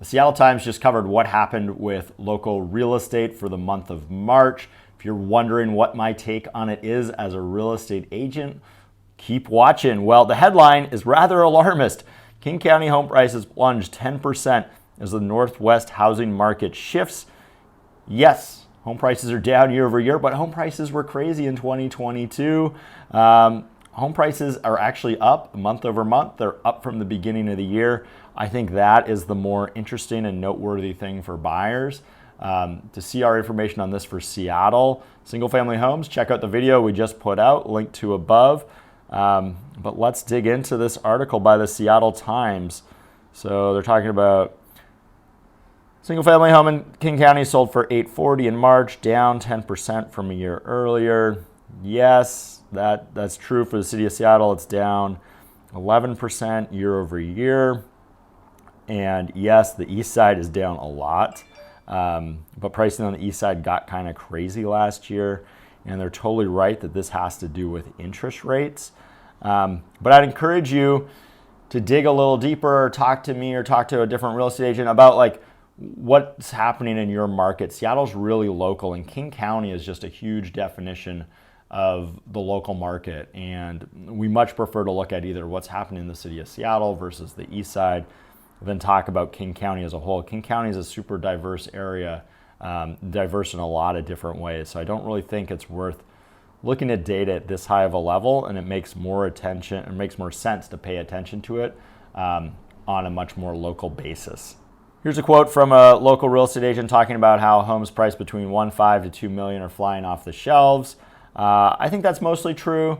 The Seattle Times just covered what happened with local real estate for the month of March. If you're wondering what my take on it is as a real estate agent, keep watching. Well, the headline is rather alarmist. King County home prices plunged 10% as the Northwest housing market shifts. Yes, home prices are down year over year, but home prices were crazy in 2022. Home prices are actually up month over month. They're up from the beginning of the year. I think that is the more interesting and noteworthy thing for buyers. To see our information on this for Seattle single family homes, check out the video we just put out, linked to above. But let's dig into this article by the Seattle Times. So they're talking about single family home in King County sold for $840 in March, down 10% from a year earlier. Yes, that's true for the city of Seattle. It's down 11% year over year. And yes, the east side is down a lot. But pricing on the east side got kind of crazy last year. And they're totally right that this has to do with interest rates. But I'd encourage you to dig a little deeper, or talk to me or talk to a different real estate agent about like what's happening in your market. Seattle's really local, and King County is just a huge definition of the local market. And we much prefer to look at either what's happening in the city of Seattle versus the east side than talk about King County as a whole. King County is a super diverse area, diverse in a lot of different ways. So I don't really think it's worth looking at data at this high of a level, and it makes more sense to pay attention to it on a much more local basis. Here's a quote from a local real estate agent talking about how homes priced between $1.5 to $2 million are flying off the shelves. I think that's mostly true.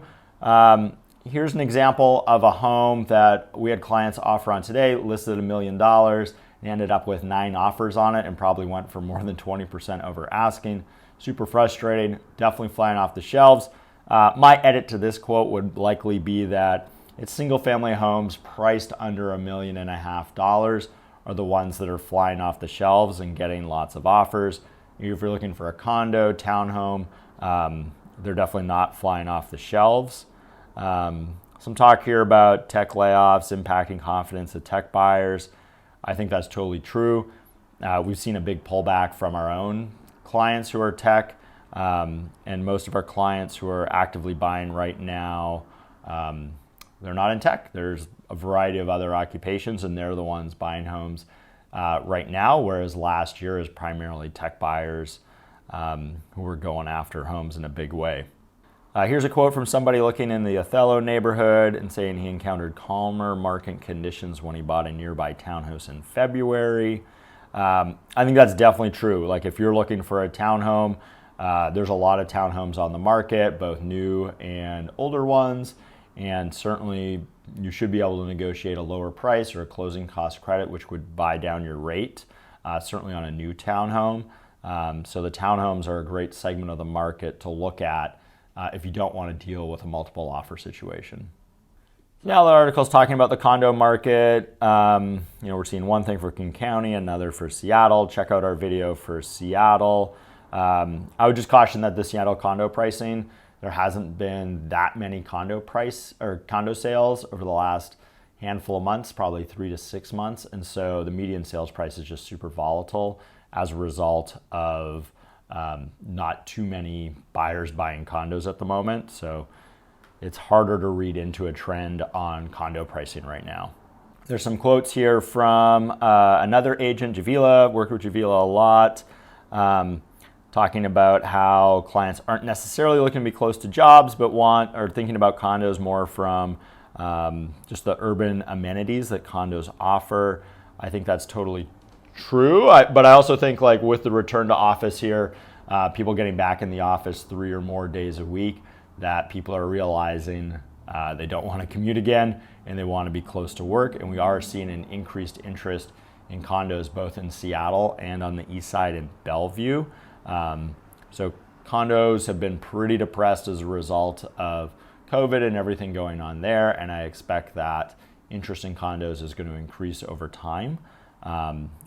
Here's an example of a home that we had clients offer on today, listed at $1 million, and ended up with 9 offers on it and probably went for more than 20% over asking. Super frustrating, definitely flying off the shelves. My edit to this quote would likely be that it's single family homes priced under $1.5 million are the ones that are flying off the shelves and getting lots of offers. If you're looking for a condo, townhome, they're definitely not flying off the shelves. Some talk here about tech layoffs impacting confidence of tech buyers. I think that's totally true. We've seen a big pullback from our own clients who are tech, and most of our clients who are actively buying right now, they're not in tech. There's a variety of other occupations, and they're the ones buying homes right now, whereas last year is primarily tech buyers who were going after homes in a big way. Here's a quote from somebody looking in the Othello neighborhood and saying he encountered calmer market conditions when he bought a nearby townhouse in February. I think that's definitely true. Like if you're looking for a townhome, there's a lot of townhomes on the market, both new and older ones. And certainly you should be able to negotiate a lower price or a closing cost credit, which would buy down your rate, certainly on a new townhome. So the townhomes are a great segment of the market to look at if you don't want to deal with a multiple offer situation. Now the article is talking about the condo market. We're seeing one thing for King County, another for Seattle. Check out our video for Seattle. I would just caution that the Seattle condo pricing, there hasn't been that many condo sales over the last handful of months, probably 3 to 6 months. And so the median sales price is just super volatile as a result of not too many buyers buying condos at the moment. So it's harder to read into a trend on condo pricing right now. There's some quotes here from another agent, Javila, worked with Javila a lot, talking about how clients aren't necessarily looking to be close to jobs, but are thinking about condos more from just the urban amenities that condos offer. I think that's totally true, but I also think like with the return to office here, people getting back in the office 3 or more days a week, that people are realizing they don't want to commute again and they want to be close to work. And we are seeing an increased interest in condos both in Seattle and on the east side in Bellevue. So condos have been pretty depressed as a result of COVID and everything going on there. And I expect that interest in condos is going to increase over time,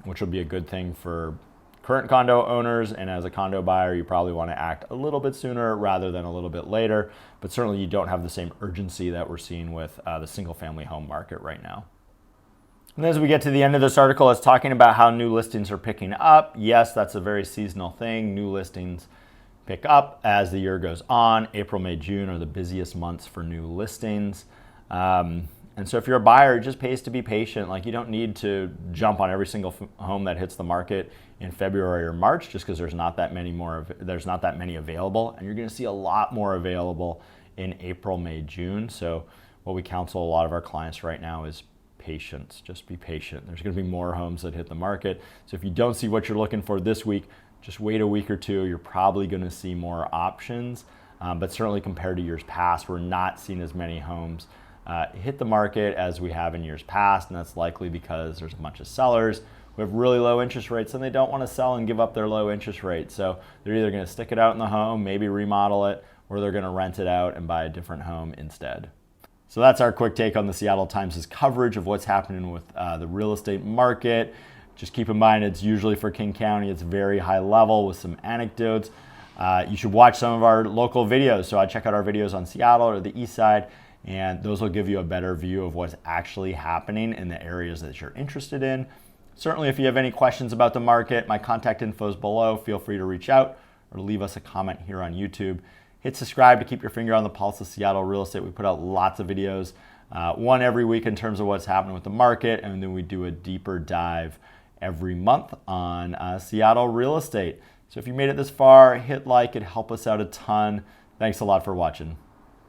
which will be a good thing for current condo owners. And as a condo buyer, you probably want to act a little bit sooner rather than a little bit later. But certainly you don't have the same urgency that we're seeing with the single family home market right now. And as we get to the end of this article, it's talking about how new listings are picking up. Yes, that's a very seasonal thing. New listings pick up as the year goes on. April, May, June are the busiest months for new listings. And so if you're a buyer, it just pays to be patient. Like, you don't need to jump on every single home that hits the market in February or March just because there's not that many available. And you're going to see a lot more available in April, May, June. So what we counsel a lot of our clients right now is patience. Just be patient. There's going to be more homes that hit the market. So if you don't see what you're looking for this week, just wait a week or two. You're probably going to see more options. But certainly compared to years past, we're not seeing as many homes hit the market as we have in years past, and that's likely because there's a bunch of sellers who have really low interest rates and they don't want to sell and give up their low interest rate. So they're either going to stick it out in the home, maybe remodel it, or they're going to rent it out and buy a different home instead. So that's our quick take on the Seattle Times' coverage of what's happening with the real estate market. Just keep in mind, it's usually for King County. It's very high level with some anecdotes. You should watch some of our local videos. So I check out our videos on Seattle or the east side, and those will give you a better view of what's actually happening in the areas that you're interested in. Certainly, if you have any questions about the market, my contact info is below. Feel free to reach out or leave us a comment here on YouTube. Hit subscribe to keep your finger on the pulse of Seattle real estate. We put out lots of videos, one every week in terms of what's happening with the market, and then we do a deeper dive every month on Seattle real estate. So if you made it this far, hit like. It'd help us out a ton. Thanks a lot for watching.